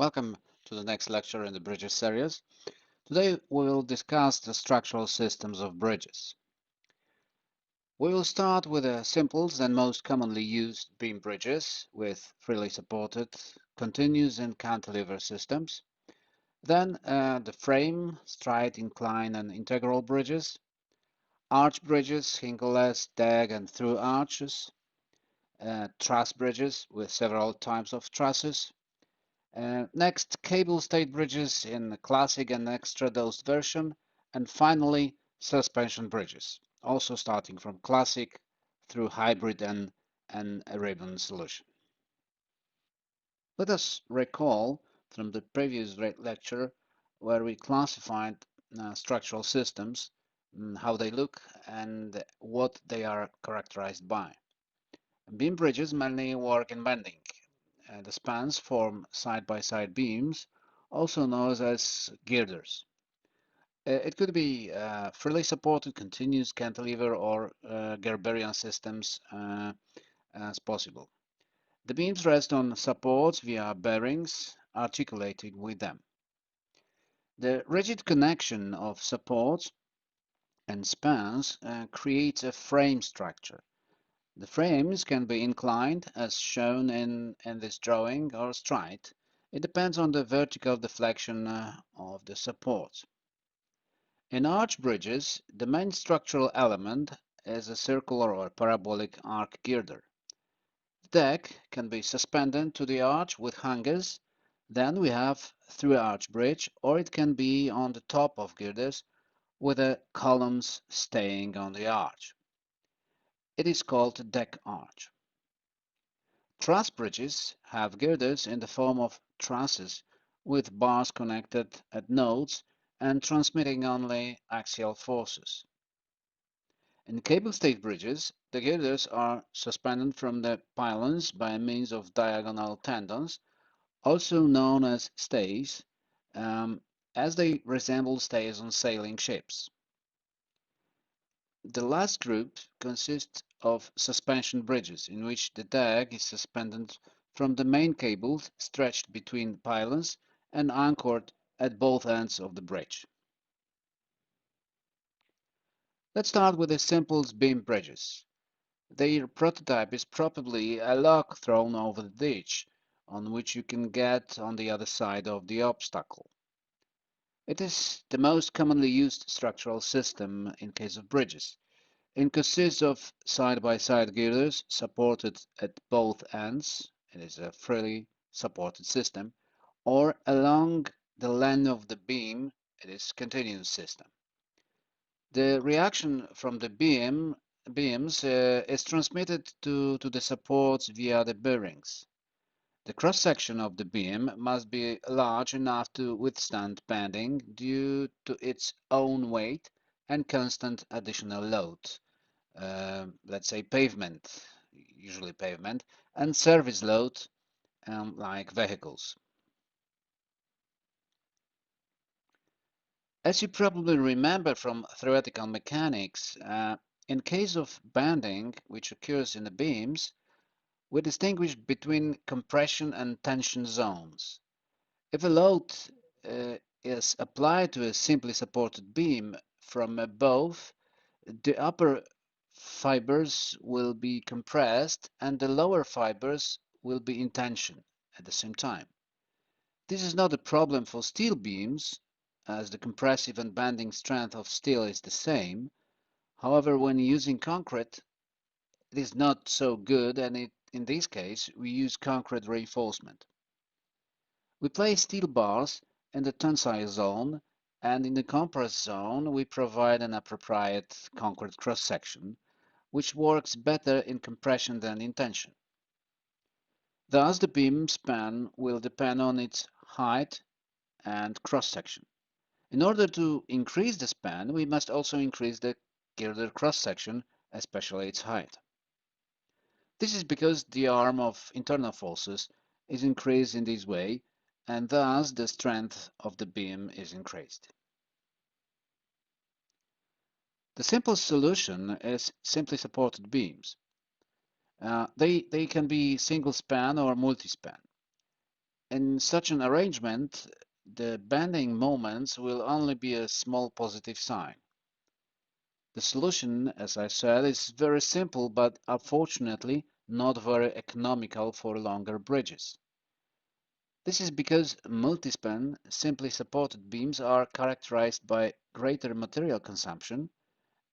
Welcome to the next lecture in the Bridges series. Today we will discuss the structural systems of bridges. We will start with the simplest and most commonly used beam bridges with freely supported, continuous and cantilever systems. Then the frame, stride, incline and integral bridges, arch bridges, hinge-less, dag and through arches, truss bridges with several types of trusses. Next, cable-stayed bridges in the classic and extra dosed version, and finally, suspension bridges, also starting from classic through hybrid and a ribbon solution. Let us recall from the previous lecture where we classified structural systems, how they look, and what they are characterized by. Beam bridges mainly work in bending. The spans form side-by-side beams, also known as girders. It could be freely supported, continuous cantilever, or Gerberian systems as possible. The beams rest on supports via bearings articulated with them. The rigid connection of supports and spans creates a frame structure. The frames can be inclined, as shown in this drawing, or straight. It depends on the vertical deflection of the support. In arch bridges, the main structural element is a circular or parabolic arc girder. The deck can be suspended to the arch with hangers. Then we have through arch bridge, or it can be on the top of girders with the columns staying on the arch. It is called deck arch. Truss bridges have girders in the form of trusses with bars connected at nodes and transmitting only axial forces. In cable-stayed bridges, the girders are suspended from the pylons by means of diagonal tendons, also known as stays, as they resemble stays on sailing ships. The last group consists of suspension bridges, in which the deck is suspended from the main cables stretched between pylons and anchored at both ends of the bridge. Let's start with the simplest beam bridges. Their prototype is probably a log thrown over the ditch, on which you can get on the other side of the obstacle. It is the most commonly used structural system in case of bridges. It consists of side-by-side girders supported at both ends. It is a freely supported system, or along the length of the beam. It is a continuous system. The reaction from the beams is transmitted to the supports via the bearings. The cross-section of the beam must be large enough to withstand bending due to its own weight and constant additional load. Let's say pavement, usually pavement, and service load like vehicles. As you probably remember from theoretical mechanics, in case of bending, which occurs in the beams, we distinguish between compression and tension zones. If a load is applied to a simply supported beam from above, the upper fibers will be compressed and the lower fibers will be in tension at the same time. This is not a problem for steel beams, as the compressive and bending strength of steel is the same. However, when using concrete, it is not so good, and in this case, we use concrete reinforcement. We place steel bars in the tensile zone, and in the compressed zone, we provide an appropriate concrete cross-section, which works better in compression than in tension. Thus, the beam span will depend on its height and cross-section. In order to increase the span, we must also increase the girder cross-section, especially its height. This is because the arm of internal forces is increased in this way, and thus the strength of the beam is increased. The simplest solution is simply supported beams. They can be single span or multi-span. In such an arrangement, the bending moments will only be a small positive sign. The solution, as I said, is very simple but unfortunately not very economical for longer bridges. This is because multispan simply supported beams are characterized by greater material consumption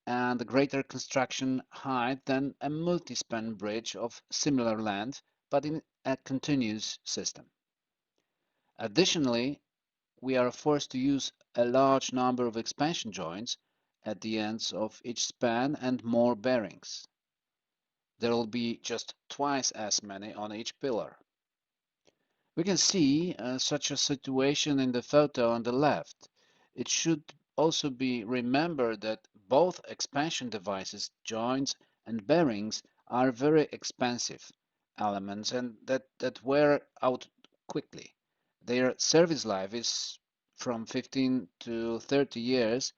and greater construction height than a multispan bridge of similar length but in a continuous system. Additionally, we are forced to use a large number of expansion joints at the ends of each span and more bearings. There will be just twice as many on each pillar. We can see such a situation in the photo on the left. It should also be remembered that both expansion devices, joints, and bearings are very expensive elements and that wear out quickly. Their service life is from 15 to 30 years,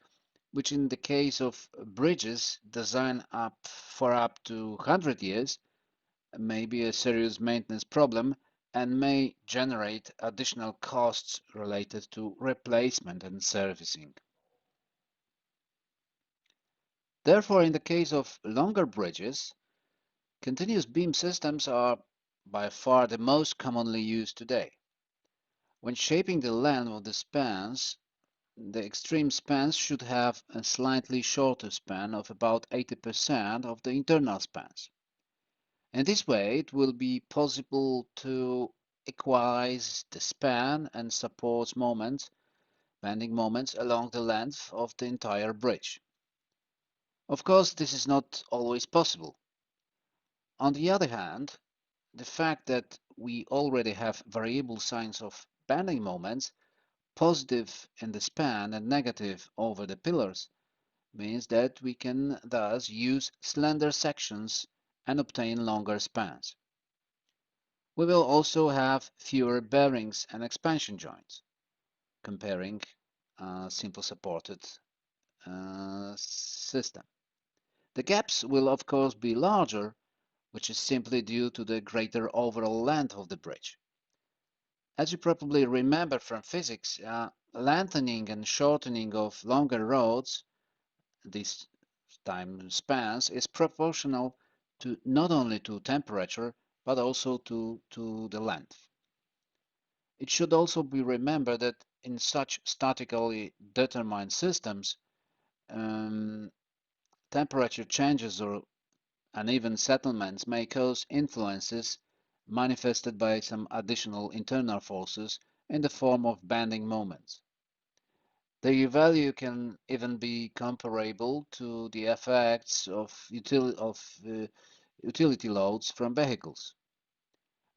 which in the case of bridges designed up to 100 years may be a serious maintenance problem and may generate additional costs related to replacement and servicing. Therefore, in the case of longer bridges, continuous beam systems are by far the most commonly used today. When shaping the length of the spans, the extreme spans should have a slightly shorter span of about 80% of the internal spans. In this way, it will be possible to equalize the span and support moments, bending moments along the length of the entire bridge. Of course, this is not always possible. On the other hand, the fact that we already have variable signs of bending moments, positive in the span and negative over the pillars, means that we can thus use slender sections and obtain longer spans. We will also have fewer bearings and expansion joints, comparing a simple supported system. The gaps will of course be larger, which is simply due to the greater overall length of the bridge. As you probably remember from physics, lengthening and shortening of longer roads, these time spans, is proportional to not only to temperature but also to the length. It should also be remembered that in such statically determined systems, um, temperature changes or uneven settlements may cause influences manifested by some additional internal forces in the form of bending moments. Their value can even be comparable to the effects of utility loads from vehicles,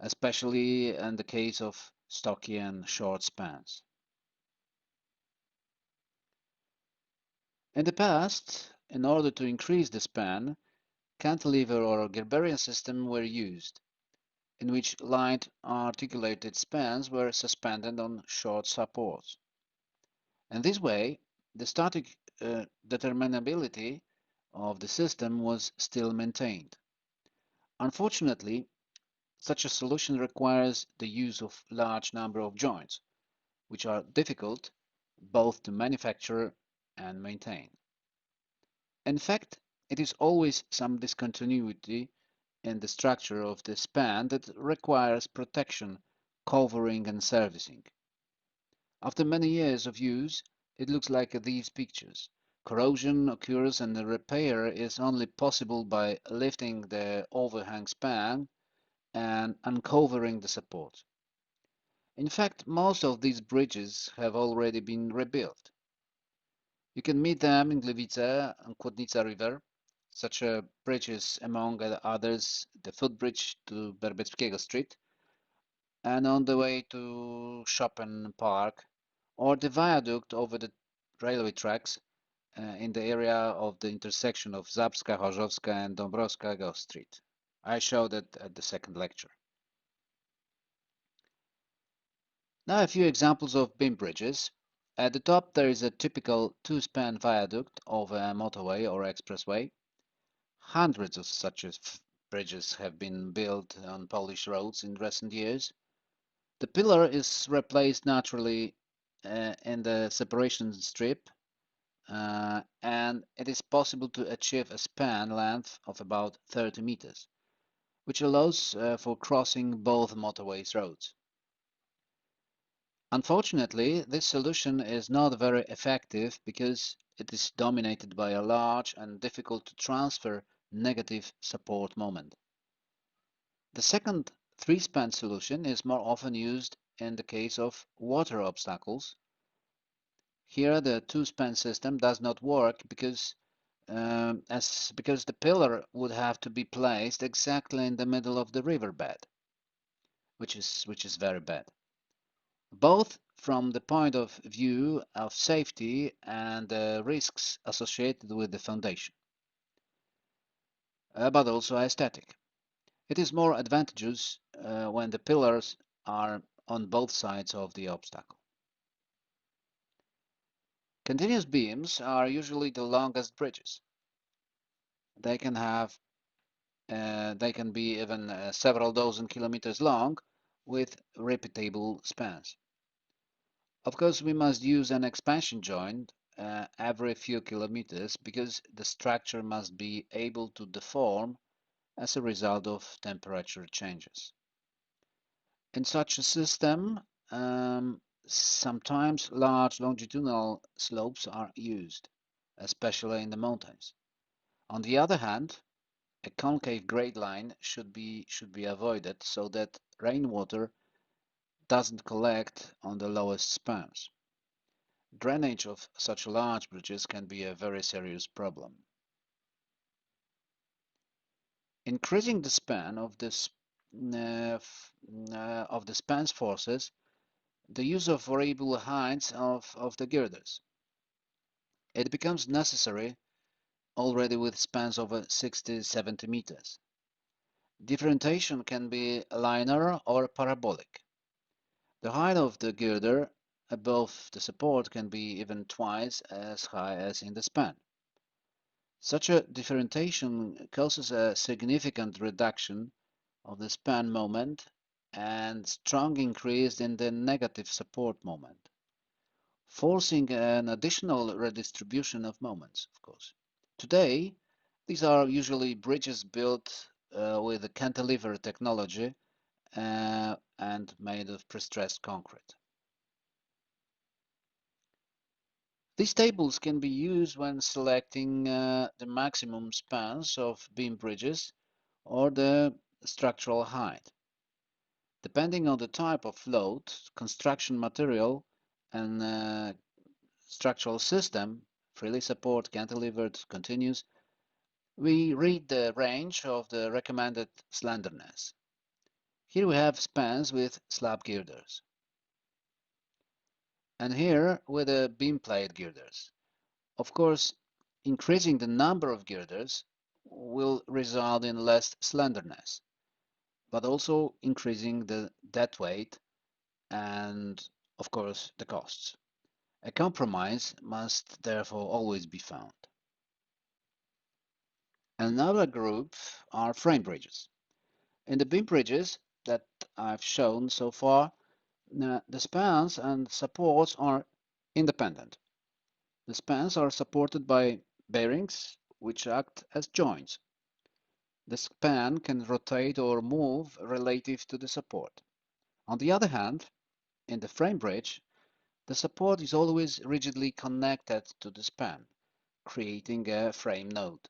especially in the case of stocky and short spans. In the past, in order to increase the span, cantilever or Gerberian systems were used, in which light articulated spans were suspended on short supports. In this way, the static determinability of the system was still maintained. Unfortunately, such a solution requires the use of large number of joints, which are difficult both to manufacture and maintain. In fact, it is always some discontinuity in the structure of the span that requires protection, covering and servicing. After many years of use, it looks like these pictures. Corrosion occurs and the repair is only possible by lifting the overhang span and uncovering the support. In fact, most of these bridges have already been rebuilt. You can meet them in Gliwice and Kłodnica River. Such bridges, among others, the footbridge to Berbeckiego Street, and on the way to Chopin Park, or the viaduct over the railway tracks in the area of the intersection of Zabska, Chorzowska and Dąbrowska Street. I showed it at the second lecture. Now a few examples of beam bridges. At the top there is a typical two-span viaduct over a motorway or expressway. Hundreds of such bridges have been built on Polish roads in recent years. The pillar is replaced naturally in the separation strip, and it is possible to achieve a span length of about 30 meters, which allows for crossing both motorways roads. Unfortunately, this solution is not very effective because it is dominated by a large and difficult to transfer negative support moment. The second three-span solution is more often used in the case of water obstacles. Here the two-span system does not work because the pillar would have to be placed exactly in the middle of the riverbed, which is very bad, both from the point of view of safety and the risks associated with the foundation, but also aesthetic. It is more advantageous when the pillars are on both sides of the obstacle. Continuous beams are usually the longest bridges. They can have they can be even several dozen kilometers long with repeatable spans. Of course, we must use an expansion joint every few kilometers because the structure must be able to deform as a result of temperature changes. In such a system, sometimes large longitudinal slopes are used, especially in the mountains. On the other hand, a concave grade line should be avoided so that rainwater doesn't collect on the lowest spans. Drainage of such large bridges can be a very serious problem. Increasing the span of the span's forces, the use of variable heights of the girders. It becomes necessary already with spans over 60-70 meters. Differentiation can be linear or parabolic. The height of the girder above the support can be even twice as high as in the span. Such a differentiation causes a significant reduction of the span moment and strong increase in the negative support moment, forcing an additional redistribution of moments, of course. Today, these are usually bridges built with a cantilever technology and made of prestressed concrete. These tables can be used when selecting the maximum spans of beam bridges or the structural height. Depending on the type of load, construction material, and structural system, freely support, cantilevered, continuous, we read the range of the recommended slenderness. Here we have spans with slab girders, and here with the beam plate girders. Of course, increasing the number of girders will result in less slenderness, but also increasing the dead weight and, of course, the costs. A compromise must therefore always be found. Another group are frame bridges. In the beam bridges that I've shown so far, the spans and supports are independent. The spans are supported by bearings, which act as joints. The span can rotate or move relative to the support. On the other hand, in the frame bridge, the support is always rigidly connected to the span, creating a frame node.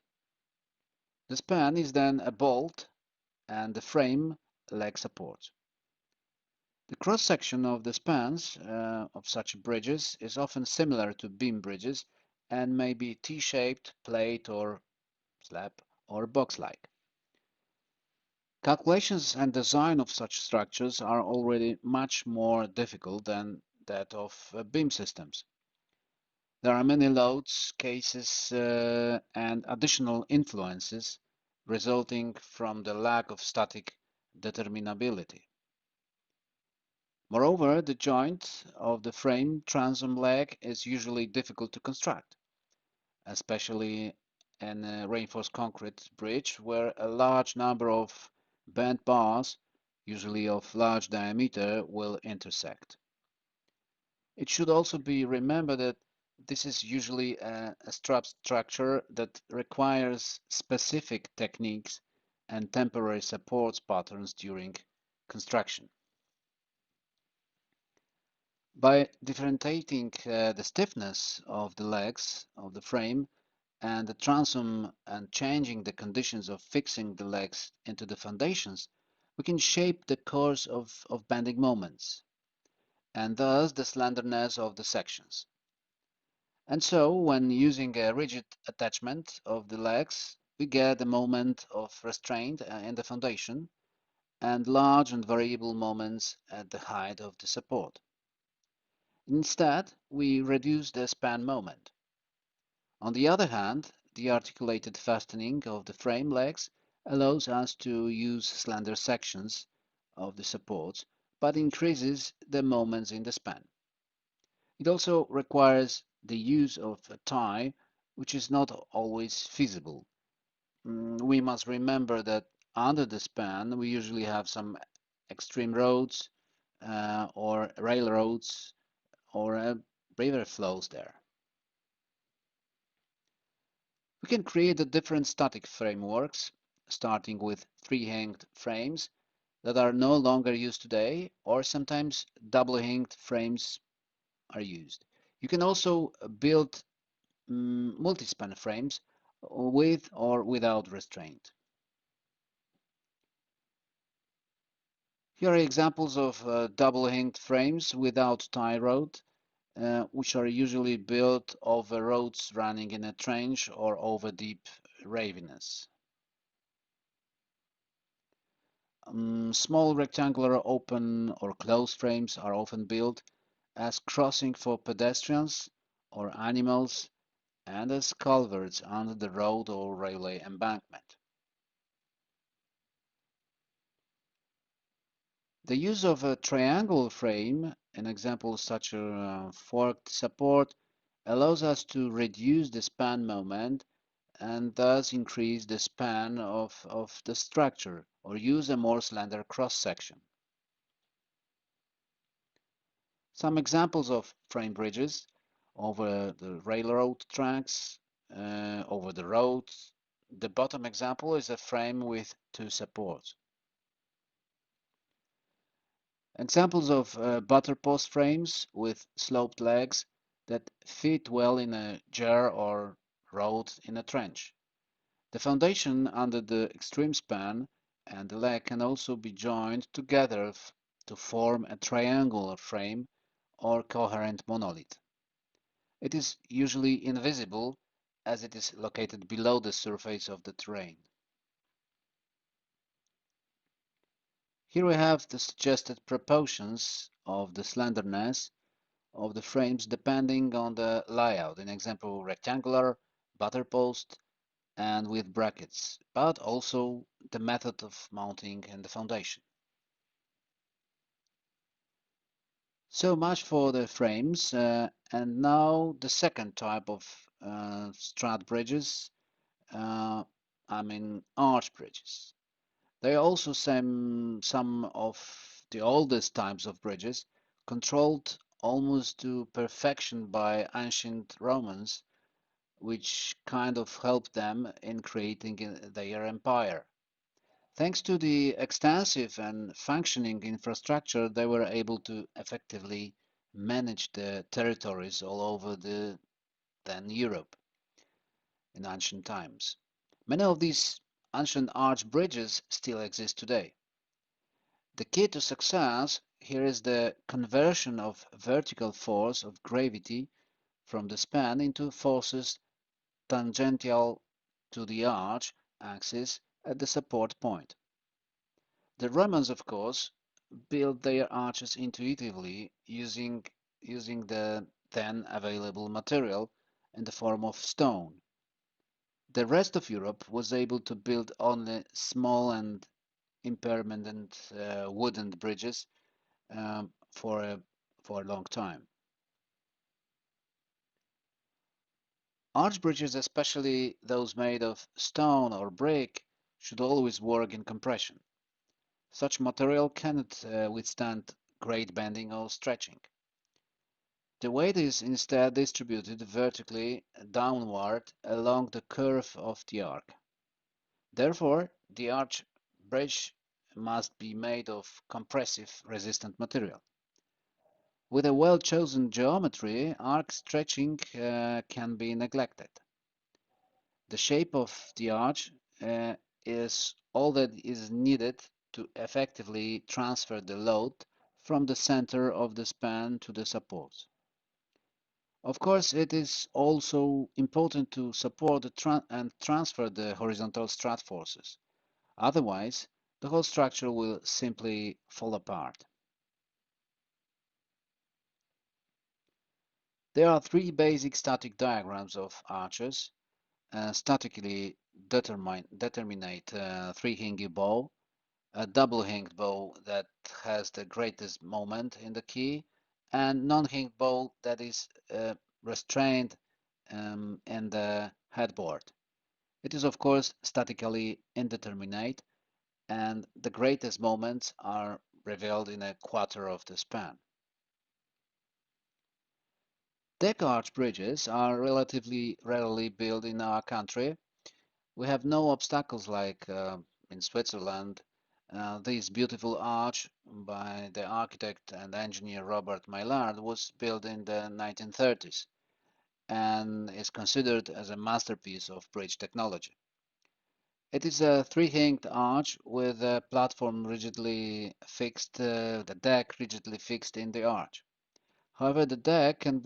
The span is then a bolt and the frame leg support. The cross-section of the spans of such bridges is often similar to beam bridges and may be T-shaped, plate or slab, or box-like. Calculations and design of such structures are already much more difficult than that of beam systems. There are many loads, cases, and additional influences resulting from the lack of static determinability. Moreover, the joint of the frame transom leg is usually difficult to construct, especially in a reinforced concrete bridge where a large number of bent bars usually of large diameter, will intersect. It should also be remembered that this is usually a strap structure that requires specific techniques and temporary support patterns during construction. By differentiating the stiffness of the legs of the frame and the transom and changing the conditions of fixing the legs into the foundations, we can shape the course of bending moments and thus the slenderness of the sections. And so, when using a rigid attachment of the legs, we get a moment of restraint in the foundation and large and variable moments at the height of the support. Instead, we reduce the span moment. On the other hand, the articulated fastening of the frame legs allows us to use slender sections of the supports, but increases the moments in the span. It also requires the use of a tie, which is not always feasible. We must remember that under the span we usually have some extreme roads or railroads or river flows there. We can create the different static frameworks, starting with three-hinged frames that are no longer used today, or sometimes double-hinged frames are used. You can also build multi-span frames with or without restraint. Here are examples of double-hinged frames without tie rod, which are usually built over roads running in a trench or over deep ravines. Small rectangular open or closed frames are often built as crossing for pedestrians or animals and as culverts under the road or railway embankment. The use of a triangle frame, an example such a forked support, allows us to reduce the span moment and thus increase the span of the structure or use a more slender cross section. Some examples of frame bridges over the railroad tracks, over the road. The bottom example is a frame with two supports. Examples of butter post frames with sloped legs that fit well in a jar or road in a trench. The foundation under the extreme span and the leg can also be joined together to form a triangular frame or coherent monolith. It is usually invisible as it is located below the surface of the terrain. Here we have the suggested proportions of the slenderness of the frames depending on the layout. In example, rectangular, butter post, and with brackets, but also the method of mounting and the foundation. So much for the frames, and now the second type of strat bridges, I mean arch bridges. They are also some of the oldest types of bridges, controlled almost to perfection by ancient Romans, which kind of helped them in creating their empire. Thanks to the extensive and functioning infrastructure, they were able to effectively manage the territories all over the then Europe in ancient times. Many of these ancient arch bridges still exist today. The key to success here is the conversion of vertical force of gravity from the span into forces tangential to the arch axis at the support point. The Romans, of course, built their arches intuitively using the then available material in the form of stone. The rest of Europe was able to build only small and impermanent wooden bridges for a long time. Arch bridges, especially those made of stone or brick, should always work in compression. Such material cannot withstand great bending or stretching. The weight is instead distributed vertically downward along the curve of the arc. Therefore, the arch bridge must be made of compressive resistant material. With a well-chosen geometry, arc stretching can be neglected. The shape of the arch is all that is needed to effectively transfer the load from the center of the span to the supports. Of course, it is also important to support and transfer the horizontal strut forces. Otherwise, the whole structure will simply fall apart. There are three basic static diagrams of arches: statically determinate three-hinged bow, a double-hinged bow that has the greatest moment in the key, and non-hinged bow that is restrained in the headboard. It is of course statically indeterminate, and the greatest moments are revealed in a quarter of the span. Deck arch bridges are relatively rarely built in our country. We have no obstacles like in Switzerland. This beautiful arch by the architect and engineer Robert Maillard was built in the 1930s and is considered as a masterpiece of bridge technology. It is a three-hinged arch with a platform rigidly fixed, the deck rigidly fixed in the arch. However, the deck can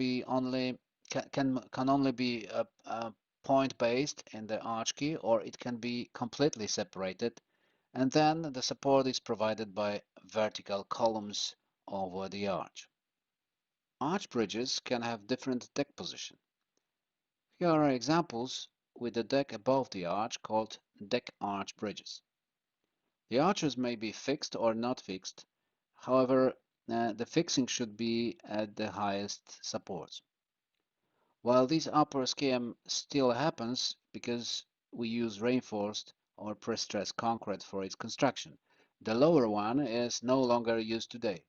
only be a point based in the arch key, or it can be completely separated, and then the support is provided by vertical columns over the arch. Arch bridges can have different deck position. Here are examples with the deck above the arch called deck arch bridges. The arches may be fixed or not fixed. However, the fixing should be at the highest supports. While this upper scheme still happens because we use reinforced or pre-stressed concrete for its construction, the lower one is no longer used today.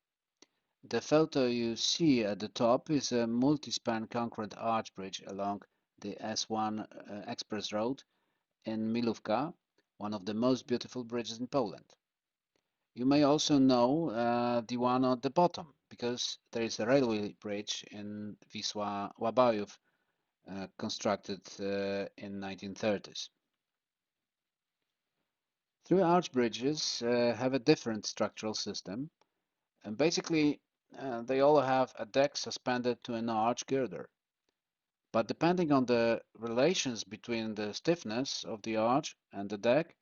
The photo you see at the top is a multi-span concrete arch bridge along the S1 Express Road in Milówka, one of the most beautiful bridges in Poland. You may also know the one at the bottom because there is a railway bridge in Wisła Łabajów constructed in 1930s. Three arch bridges have a different structural system, and basically they all have a deck suspended to an arch girder. But depending on the relations between the stiffness of the arch and the deck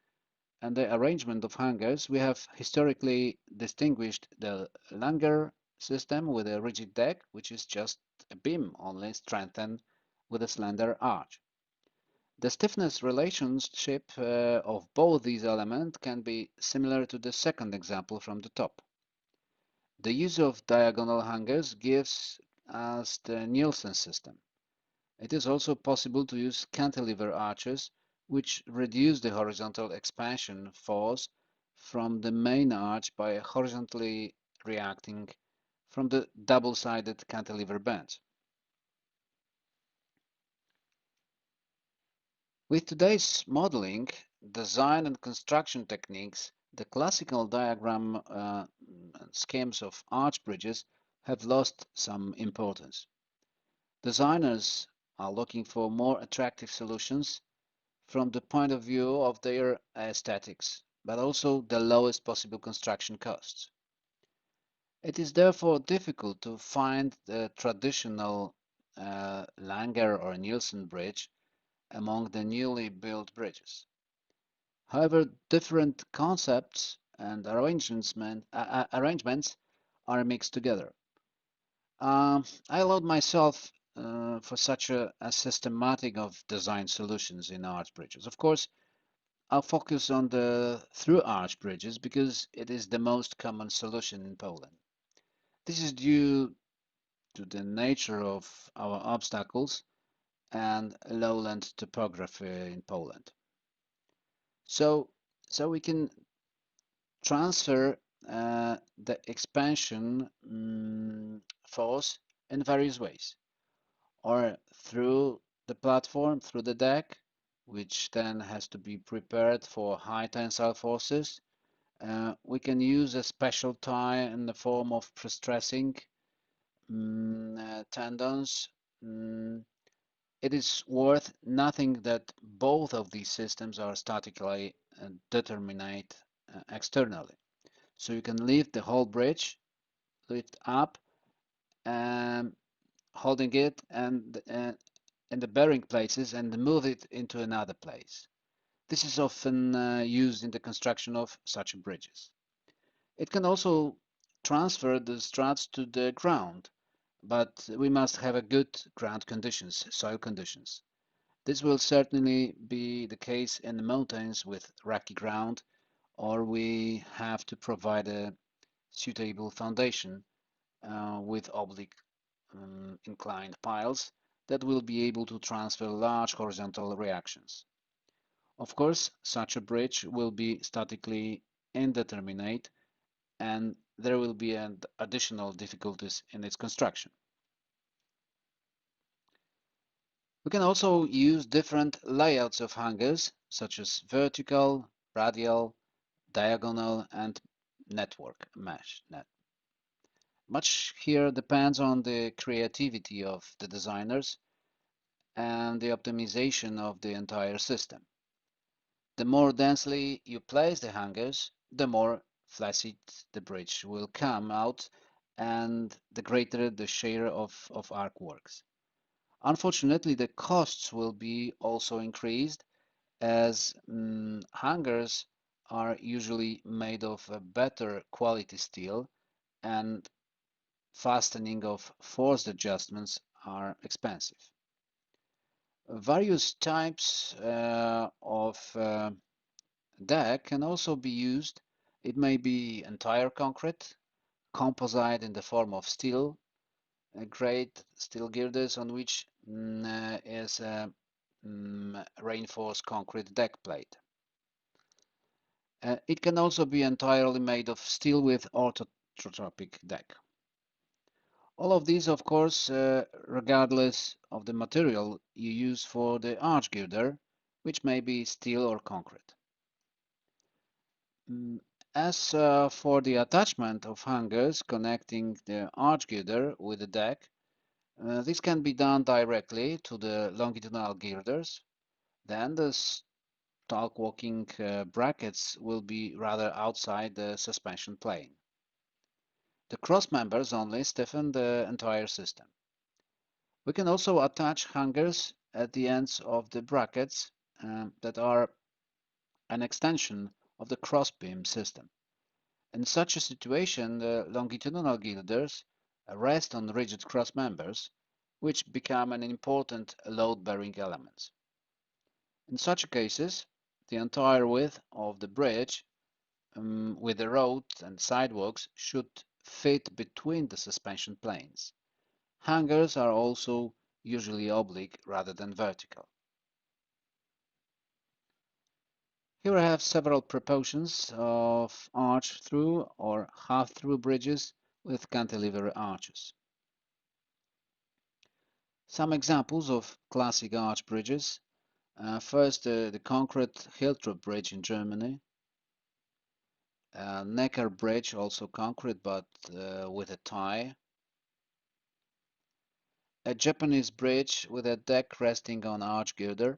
and the arrangement of hangers, we have historically distinguished the Langer system with a rigid deck, which is just a beam only strengthened with a slender arch. The stiffness relationship of both these elements can be similar to the second example from the top. The use of diagonal hangers gives us the Nielsen system. It is also possible to use cantilever arches, which reduce the horizontal expansion force from the main arch by horizontally reacting from the double-sided cantilever bands. With today's modeling, design and construction techniques, the classical diagram schemes of arch bridges have lost some importance. Designers are looking for more attractive solutions from the point of view of their aesthetics, but also the lowest possible construction costs. It is therefore difficult to find the traditional Langer or Nielsen bridge among the newly built bridges. However, different concepts and arrangements are mixed together. I allowed myself for such a systematic of design solutions in arch bridges. Of course, I'll focus on the through arch bridges because it is the most common solution in Poland. This is due to the nature of our obstacles and lowland topography in Poland. So we can transfer the expansion force in various ways, or through the platform, through the deck, which then has to be prepared for high tensile forces. We can use a special tie in the form of pre-stressing tendons. Mm, it is worth noting that both of these systems are statically determinate externally. So you can lift the whole bridge, lift up, um, holding it and in the bearing places and move it into another place. This is often used in the construction of such bridges. It can also transfer the struts to the ground, but we must have a good ground conditions, soil conditions. This will certainly be the case in the mountains with rocky ground, or we have to provide a suitable foundation with oblique inclined piles that will be able to transfer large horizontal reactions. Of course, such a bridge will be statically indeterminate and there will be additional difficulties in its construction. We can also use different layouts of hangars, such as vertical, radial, diagonal, and network mesh net. Much here depends on the creativity of the designers and the optimization of the entire system. The more densely you place the hangars, the more flaccid the bridge will come out and the greater the share of arcworks. Unfortunately, the costs will be also increased as hangars are usually made of a better quality steel and fastening of forced adjustments are expensive. Various types of deck can also be used. It may be entire concrete, composite in the form of steel, great steel girders on which is a reinforced concrete deck plate. It can also be entirely made of steel with orthotropic deck. All of these, of course, regardless of the material you use for the arch girder, which may be steel or concrete. Mm, As for the attachment of hangers connecting the arch girder with the deck, this can be done directly to the longitudinal girders. Then the stalk walking brackets will be rather outside the suspension plane. The cross members only stiffen the entire system. We can also attach hangers at the ends of the brackets that are an extension of the crossbeam system. In such a situation, the longitudinal girders rest on rigid cross members, which become an important load-bearing element. In such cases, the entire width of the bridge with the roads and sidewalks should fit between the suspension planes. Hangers are also usually oblique rather than vertical. Here I have several proportions of arch-through or half-through bridges with cantilever arches. Some examples of classic arch bridges. First, the concrete Hiltrop Bridge in Germany. Neckar Bridge, also concrete but with a tie. A Japanese bridge with a deck resting on arch girder.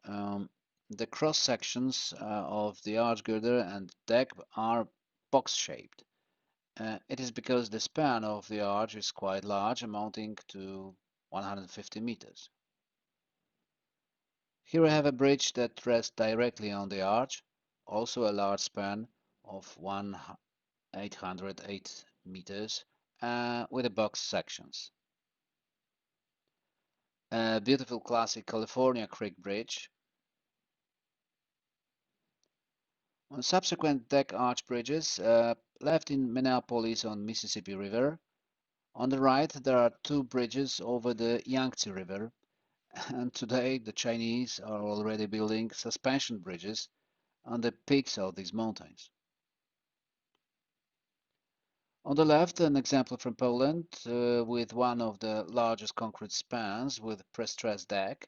Um, the cross sections of the arch girder and deck are box-shaped. It is because the span of the arch is quite large, amounting to 150 meters. Here I have a bridge that rests directly on the arch, also a large span of 808 meters with the box sections. A beautiful classic California Creek Bridge. On subsequent deck arch bridges, left in Minneapolis on Mississippi River. On the right, there are two bridges over the Yangtze River, and today the Chinese are already building suspension bridges on the peaks of these mountains. On the left, an example from Poland with one of the largest concrete spans with pre-stressed deck.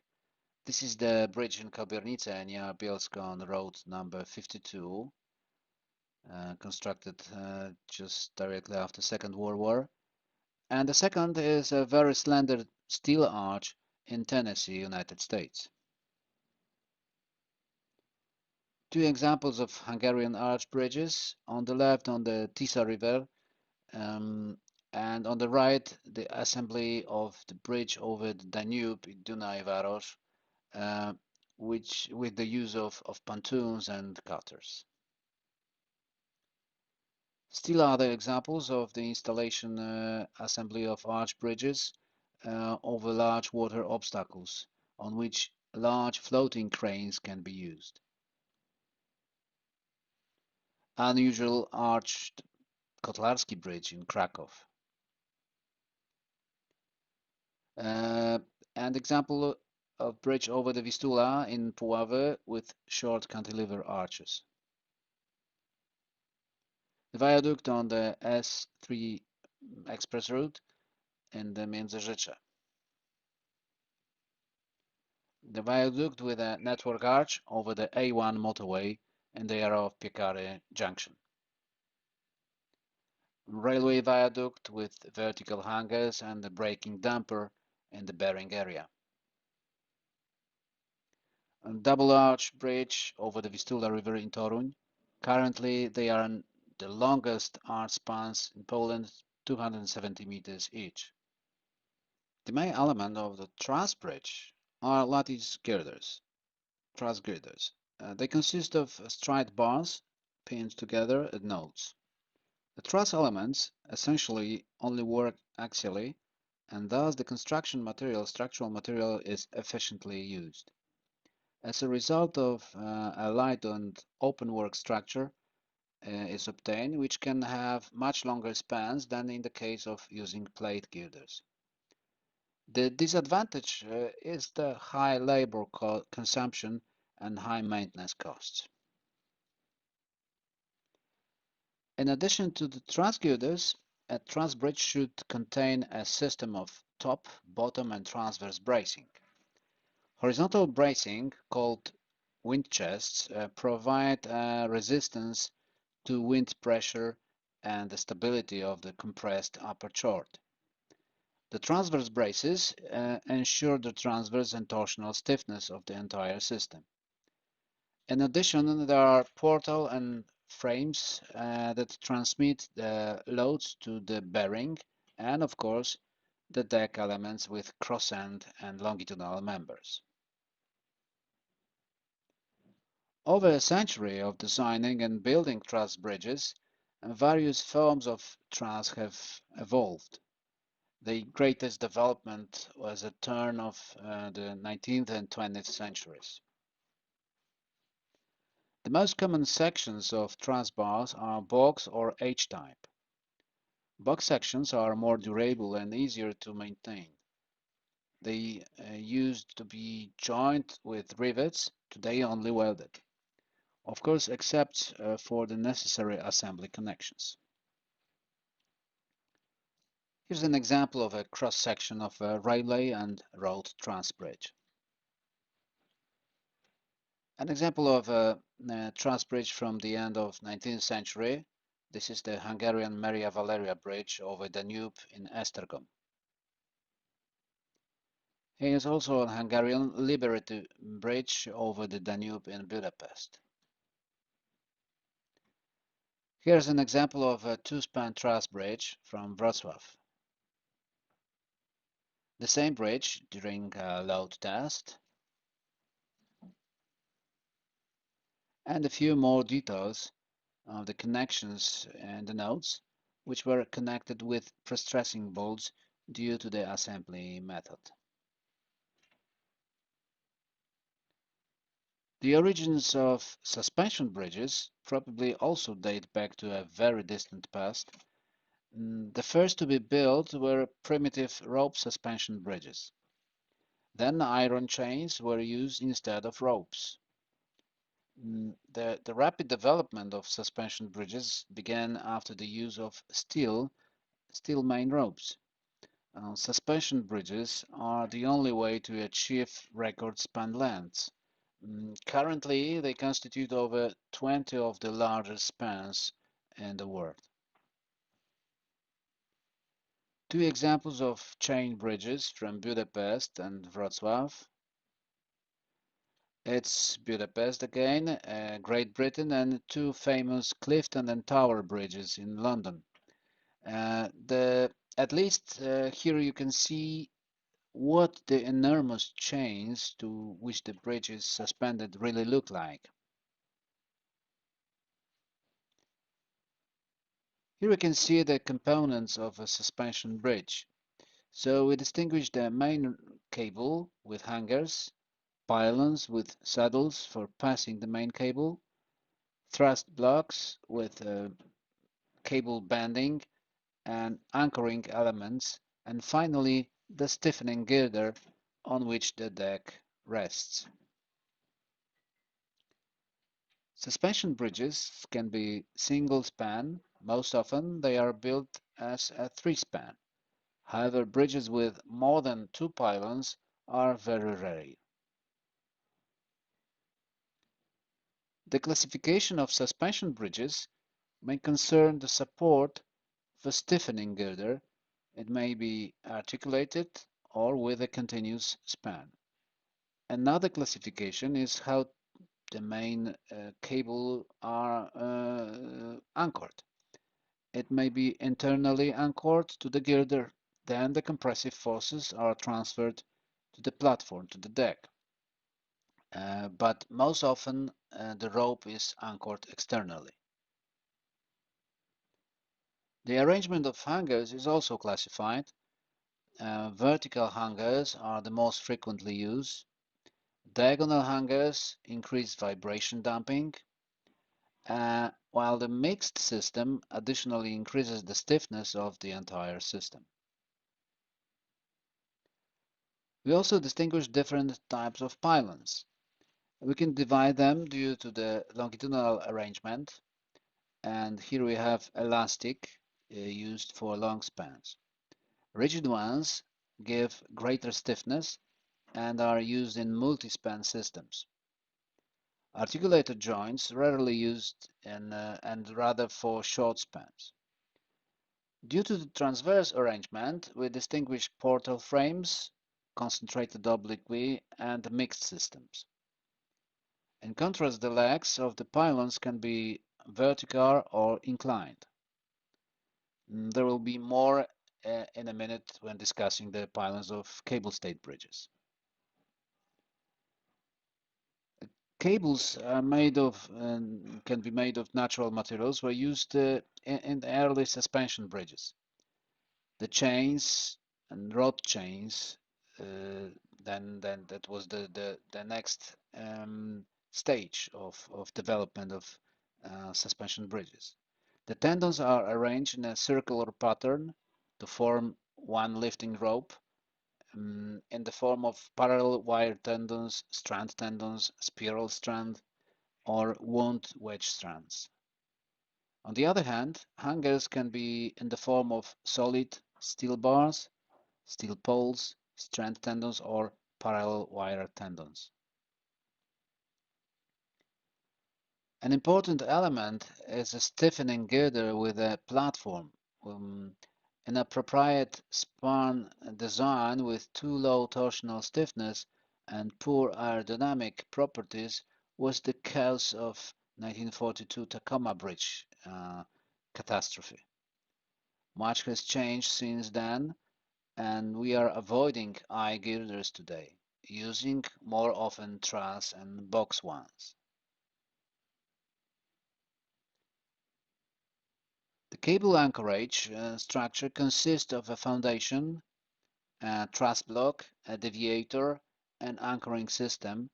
This is the bridge in Kabiernice near Bielsko on road number 52, constructed just directly after Second World War. And the second is a very slender steel arch in Tennessee, United States. Two examples of Hungarian arch bridges. On the left, on the Tisza River, um, and on the right, the assembly of the bridge over the Danube in Dunajváros, which with the use of pontoons and cutters. Still other examples of the installation assembly of arch bridges over large water obstacles on which large floating cranes can be used. Unusual arched Kotlarski Bridge in Krakow. Uh, and example of bridge over the Vistula in Puławy with short cantilever arches. The viaduct on the S3 express route in the Międzyrzecze. The viaduct with a network arch over the A1 motorway in the area of Piekary Junction. Railway viaduct with vertical hangers and the braking damper in the Bering area. A double arch bridge over the Vistula River in Toruń. Currently, they are the longest arch spans in Poland, 270 meters each. The main element of the truss bridge are lattice girders, truss girders. They consist of straight bars pinned together at nodes. The truss elements essentially only work axially, and thus the construction material, structural material, is efficiently used. As a result of a light and open work structure is obtained, which can have much longer spans than in the case of using plate girders. The disadvantage is the high labor consumption and high maintenance costs. In addition to the truss girders, a truss bridge should contain a system of top, bottom, and transverse bracing. Horizontal bracing, called wind chests, provide resistance to wind pressure and the stability of the compressed upper chord. The transverse braces ensure the transverse and torsional stiffness of the entire system. In addition, there are portal and frames that transmit the loads to the bearing and, of course, the deck elements with cross-end and longitudinal members. Over a century of designing and building truss bridges, various forms of truss have evolved. The greatest development was at the turn of the 19th and 20th centuries. The most common sections of truss bars are box or H-type. Box sections are more durable and easier to maintain. They used to be joined with rivets, today only welded. Of course, except for the necessary assembly connections. Here's an example of a cross-section of a railway and road truss bridge. An example of a truss bridge from the end of 19th century. This is the Hungarian Maria Valeria Bridge over Danube in Esztergom. Here is also a Hungarian Liberty Bridge over the Danube in Budapest. Here's an example of a two-span truss bridge from Wrocław. The same bridge during a load test. And a few more details of the connections and the nodes, which were connected with pre-stressing bolts due to the assembly method. The origins of suspension bridges probably also date back to a very distant past. The first to be built were primitive rope suspension bridges. Then iron chains were used instead of ropes. The rapid development of suspension bridges began after the use of steel main ropes. Suspension bridges are the only way to achieve record span lengths. Currently, they constitute over 20 of the largest spans in the world. Two examples of chain bridges from Budapest and Wrocław. It's Budapest again, Great Britain, and two famous Clifton and Tower bridges in London. At least here you can see what the enormous chains to which the bridge is suspended really look like. Here we can see the components of a suspension bridge. So we distinguish the main cable with hangers, pylons with saddles for passing the main cable, thrust blocks with cable bending and anchoring elements, and finally the stiffening girder on which the deck rests. Suspension bridges can be single span. Most often they are built as a three span. However, bridges with more than two pylons are very rare. The classification of suspension bridges may concern the support of a stiffening girder. It may be articulated or with a continuous span. Another classification is how the main cable are anchored. It may be internally anchored to the girder. Then the compressive forces are transferred to the platform, to the deck. But most often the rope is anchored externally. The arrangement of hangers is also classified. Vertical hangers are the most frequently used. Diagonal hangers increase vibration damping, while the mixed system additionally increases the stiffness of the entire system. We also distinguish different types of pylons. We can divide them due to the longitudinal arrangement, and here we have elastic used for long spans. Rigid ones give greater stiffness and are used in multi-span systems. Articulated joints rarely used and rather for short spans. Due to the transverse arrangement, we distinguish portal frames, concentrated oblique, and mixed systems. In contrast, the legs of the pylons can be vertical or inclined. There will be more in a minute when discussing the pylons of cable-stayed bridges. Cables are made of can be made of natural materials were used in the early suspension bridges. The chains and rod chains, then that was the next stage of development of suspension bridges. The tendons are arranged in a circular pattern to form one lifting rope in the form of parallel wire tendons, strand tendons, spiral strand, or wound wedge strands. On the other hand, hangers can be in the form of solid steel bars, steel poles, strand tendons, or parallel wire tendons. An important element is a stiffening girder with a platform. In a appropriate span design with too low torsional stiffness and poor aerodynamic properties was the cause of 1942 Tacoma Bridge catastrophe. Much has changed since then, and we are avoiding eye girders today, using more often truss and box ones. The cable anchorage structure consists of a foundation, a truss block, a deviator, and anchoring system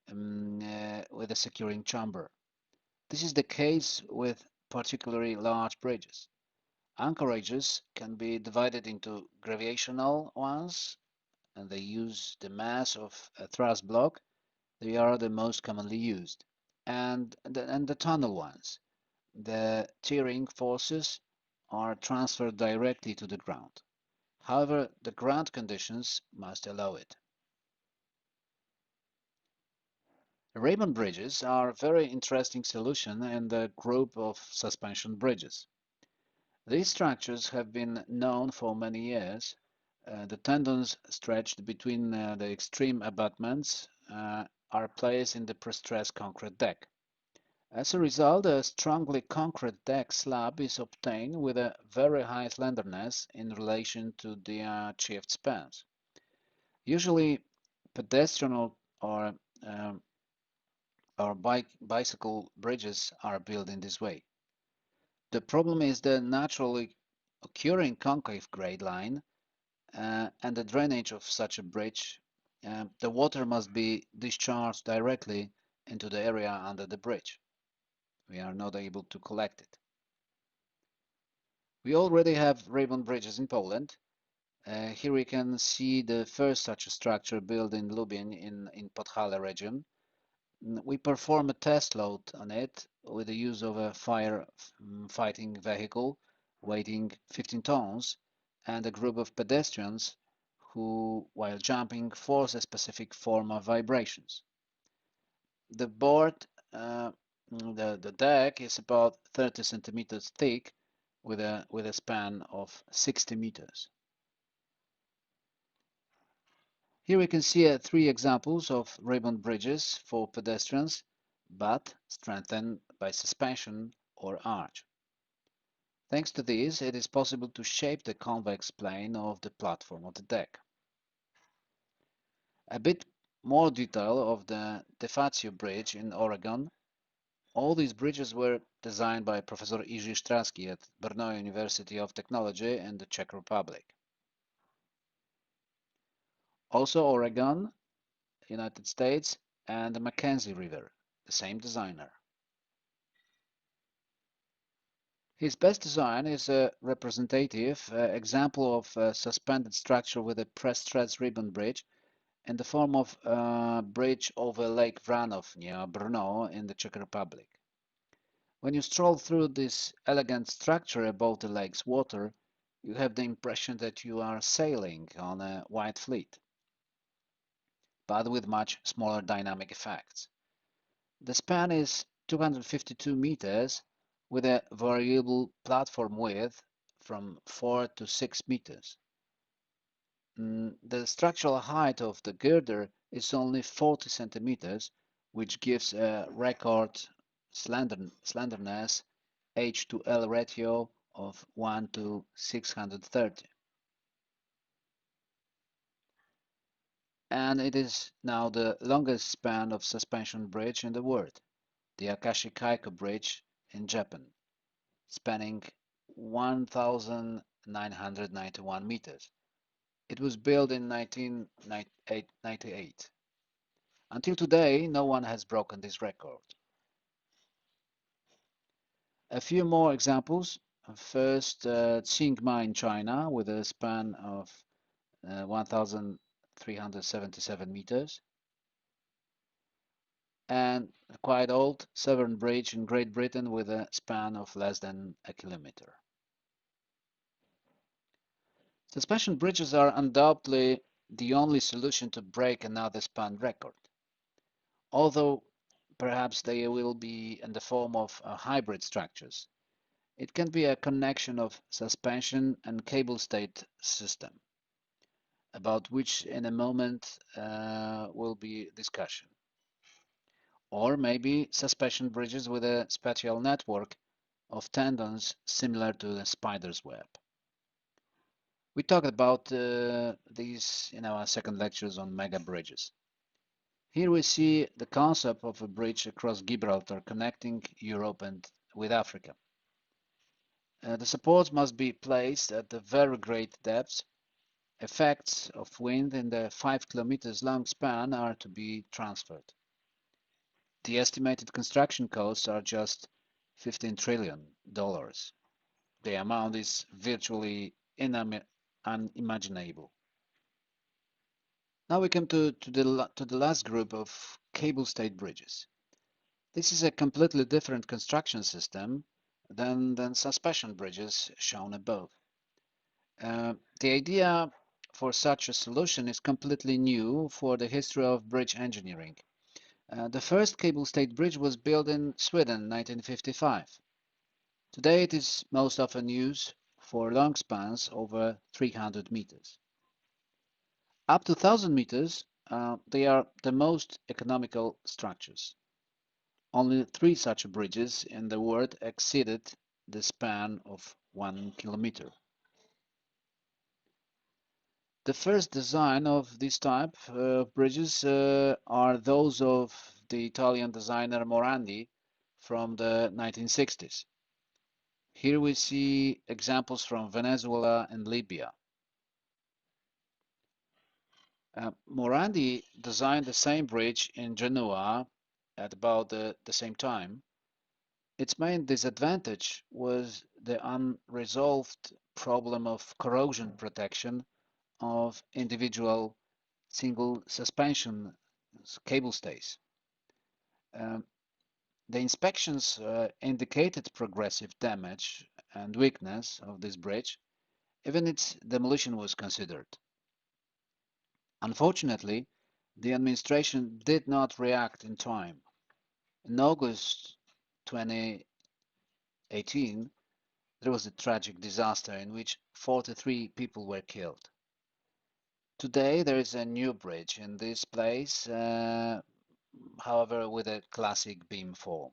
with a securing chamber. This is the case with particularly large bridges. Anchorages can be divided into gravitational ones, and they use the mass of a truss block. They are the most commonly used. and the tunnel ones. The tearing forces are transferred directly to the ground. However, the ground conditions must allow it. Ribbon bridges are a very interesting solution in the group of suspension bridges. These structures have been known for many years. The tendons stretched between the extreme abutments are placed in the prestressed concrete deck. As a result, a strongly concrete deck slab is obtained with a very high slenderness in relation to the achieved spans. Usually, pedestrian um, or bicycle bridges are built in this way. The problem is the naturally occurring concave grade line and the drainage of such a bridge. The water must be discharged directly into the area under the bridge. We are not able to collect it. We already have ribbon bridges in Poland. Here we can see the first such a structure built in Lubin in Podhale region. We perform a test load on it with the use of a fighting vehicle weighing 15 tons and a group of pedestrians who, while jumping, force a specific form of vibrations. The board, the deck is about 30 centimeters thick with a span of 60 meters. Here we can see three examples of ribbon bridges for pedestrians, but strengthened by suspension or arch. Thanks to this, it is possible to shape the convex plane of the platform of the deck. A bit more detail of the DeFazio Bridge in Oregon. All these bridges were designed by Professor Jiří Stráský at Brno University of Technology in the Czech Republic. Also Oregon, United States, and the Mackenzie River, the same designer. His best design is a representative example of a suspended structure with a pre-stressed ribbon bridge in the form of a bridge over Lake Vranov near Brno in the Czech Republic. When you stroll through this elegant structure above the lake's water, you have the impression that you are sailing on a white fleet, but with much smaller dynamic effects. The span is 252 meters with a variable platform width from 4 to 6 meters. The structural height of the girder is only 40 centimeters, which gives a record slenderness H to L ratio of 1 to 630. And it is now the longest span of suspension bridge in the world, the Akashi Kaiko Bridge in Japan, spanning 1,991 meters. It was built in 1998. Until today, no one has broken this record. A few more examples. First, Qingma in China with a span of 1,377 meters. And a quite old Severn Bridge in Great Britain with a span of less than a kilometer. Suspension bridges are undoubtedly the only solution to break another span record, although perhaps they will be in the form of hybrid structures. It can be a connection of suspension and cable stayed system, about which in a moment will be discussion. Or maybe suspension bridges with a special network of tendons similar to the spider's web. We talked about these in our second lectures on mega bridges. Here we see the concept of a bridge across Gibraltar connecting Europe and with Africa. The supports must be placed at a very great depth. Effects of wind in the 5 kilometers long span are to be transferred. The estimated construction costs are just $15 trillion. The amount is virtually unimaginable. Now we come to the last group of cable-stayed bridges. This is a completely different construction system than suspension bridges shown above. The idea for such a solution is completely new for the history of bridge engineering. The first cable-stayed bridge was built in Sweden in 1955. Today it is most often used for long spans over 300 meters. Up to 1,000 meters, they are the most economical structures. Only three such bridges in the world exceeded the span of 1 kilometer. The first design of this type of bridges are those of the Italian designer Morandi from the 1960s. Here we see examples from Venezuela and Libya. Morandi designed the same bridge in Genoa at about the same time. Its main disadvantage was the unresolved problem of corrosion protection of individual single suspension cable stays. Um, the inspections indicated progressive damage and weakness of this bridge, even its demolition was considered. Unfortunately, the administration did not react in time. In August 2018, there was a tragic disaster in which 43 people were killed. Today, there is a new bridge in this place, however, with a classic beam form.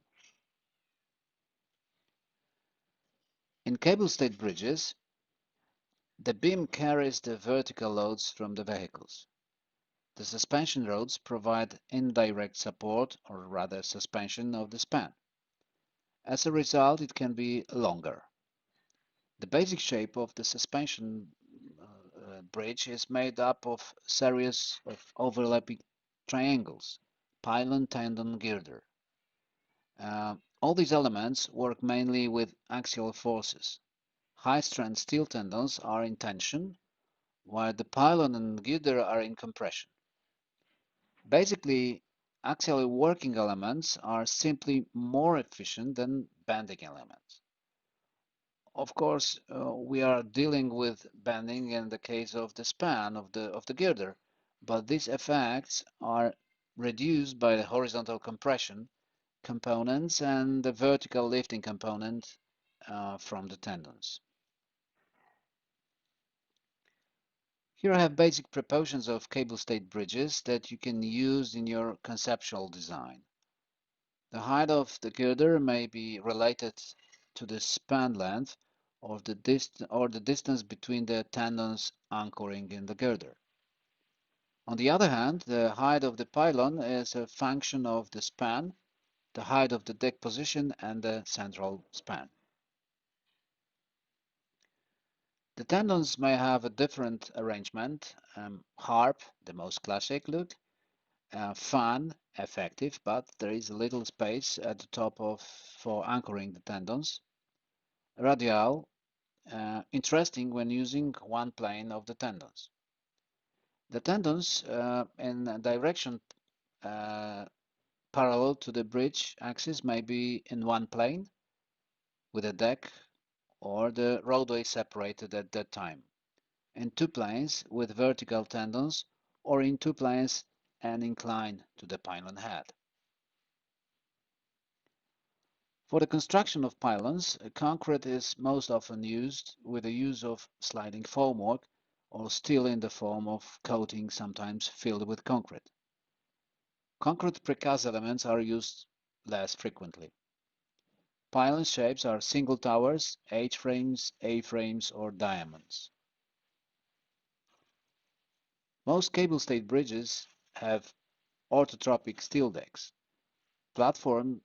In cable-stayed bridges, the beam carries the vertical loads from the vehicles. The suspension rods provide indirect support, or rather suspension, of the span. As a result, it can be longer. The basic shape of the suspension bridge is made up of a series of overlapping triangles, pylon, tendon, girder. All these elements work mainly with axial forces. High-strength steel tendons are in tension, while the pylon and girder are in compression. Basically, axially working elements are simply more efficient than bending elements. Of course, we are dealing with bending in the case of the span of the girder, but these effects are reduced by the horizontal compression components and the vertical lifting component from the tendons. Here I have basic proportions of cable-stayed bridges that you can use in your conceptual design. The height of the girder may be related to the span length or the distance between the tendons anchoring in the girder. On the other hand, the height of the pylon is a function of the span, the height of the deck position, and the central span. The tendons may have a different arrangement. Harp, the most classic look, fan, effective, but there is a little space at the top for anchoring the tendons. Radial, interesting when using one plane of the tendons. The tendons in a direction uh, parallel to the bridge axis may be in one plane with a deck or the roadway separated at that time, in two planes with vertical tendons, or in two planes and inclined to the pylon head. For the construction of pylons, concrete is most often used with the use of sliding formwork or steel in the form of coating, sometimes filled with concrete. Concrete precast elements are used less frequently. Pylon shapes are single towers, H-frames, A-frames, or diamonds. Most cable-stayed bridges have orthotropic steel decks. Platform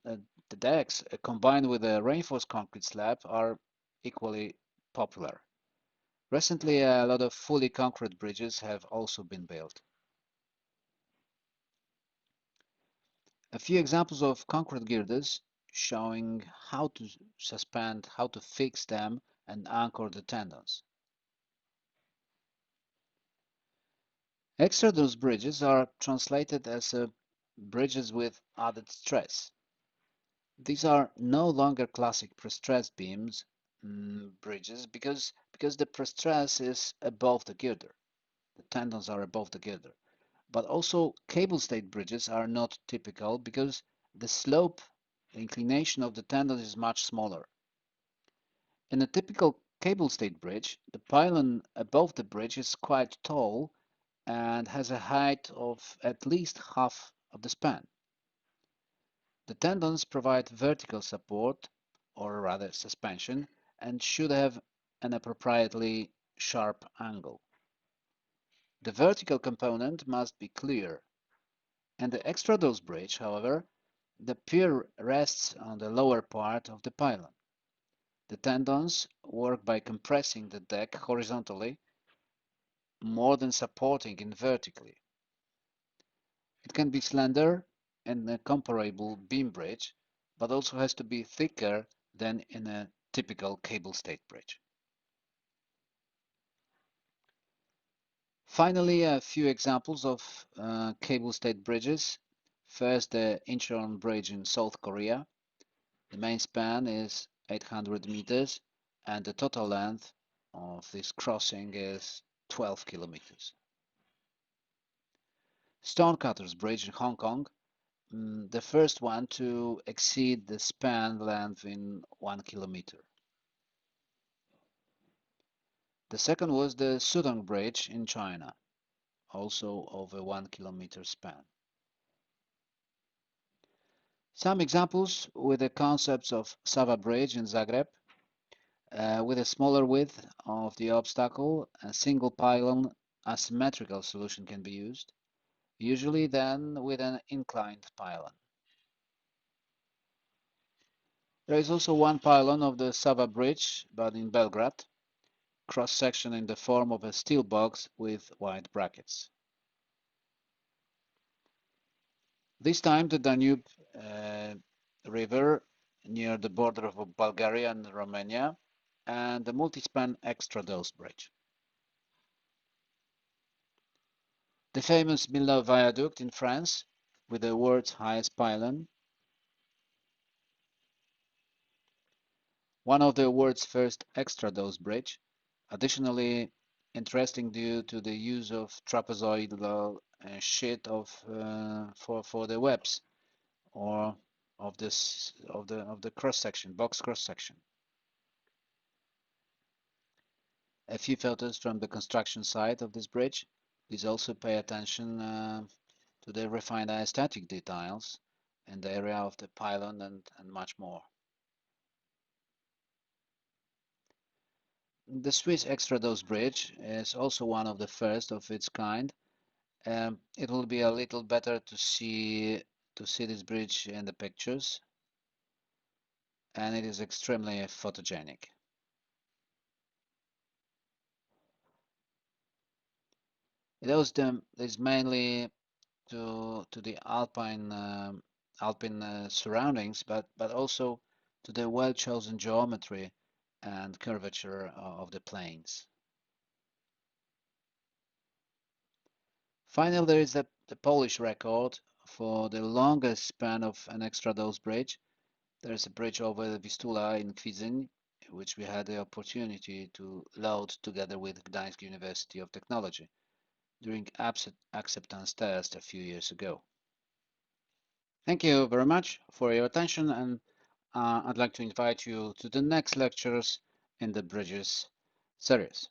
the decks combined with a reinforced concrete slab are equally popular. Recently, a lot of fully concrete bridges have also been built. A few examples of concrete girders showing how to suspend, how to fix them and anchor the tendons. Extradose bridges are translated as bridges with added stress. These are no longer classic pre-stressed bridges because the pre-stress is above the girder. The tendons are above the girder. But also cable-stayed bridges are not typical because the slope, the inclination of the tendon is much smaller. In a typical cable-stayed bridge, the pylon above the bridge is quite tall and has a height of at least half of the span. The tendons provide vertical support, or rather suspension, and should have an appropriately sharp angle. The vertical component must be clear, and the extradose bridge, however, the pier rests on the lower part of the pylon. The tendons work by compressing the deck horizontally more than supporting it vertically. It can be slender in a comparable beam bridge, but also has to be thicker than in a typical cable-stayed bridge. Finally, a few examples of cable-stayed bridges. First, the Incheon Bridge in South Korea. The main span is 800 meters, and the total length of this crossing is 12 kilometers. Stonecutters Bridge in Hong Kong, the first one to exceed the span length in 1 kilometer. The second was the Sudong Bridge in China, also of a 1 kilometer span. Some examples with the concepts of Sava Bridge in Zagreb, with a smaller width of the obstacle, a single pylon asymmetrical solution can be used, usually then with an inclined pylon. There is also one pylon of the Sava Bridge, but in Belgrade, cross-section in the form of a steel box with wide brackets. This time the Danube River near the border of Bulgaria and Romania, and the multi-span extradose bridge. The famous Millau Viaduct in France, with the world's highest pylon. One of the world's first extradose bridge. Additionally interesting due to the use of trapezoidal sheet for the webs or of the cross section, box cross section. A few photos from the construction site of this bridge. Please also pay attention to the refined aesthetic details in the area of the pylon and much more. The Swiss extradose bridge is also one of the first of its kind. It will be a little better to see this bridge in the pictures, and it is extremely photogenic. It is mainly to the alpine surroundings, but also to the well-chosen geometry and curvature of the plains. Finally, there is the Polish record for the longest span of an extradose bridge. There is a bridge over the Vistula in Kwidzyn, which we had the opportunity to load together with Gdańsk University of Technology during acceptance test a few years ago. Thank you very much for your attention, and I'd like to invite you to the next lectures in the Bridges series.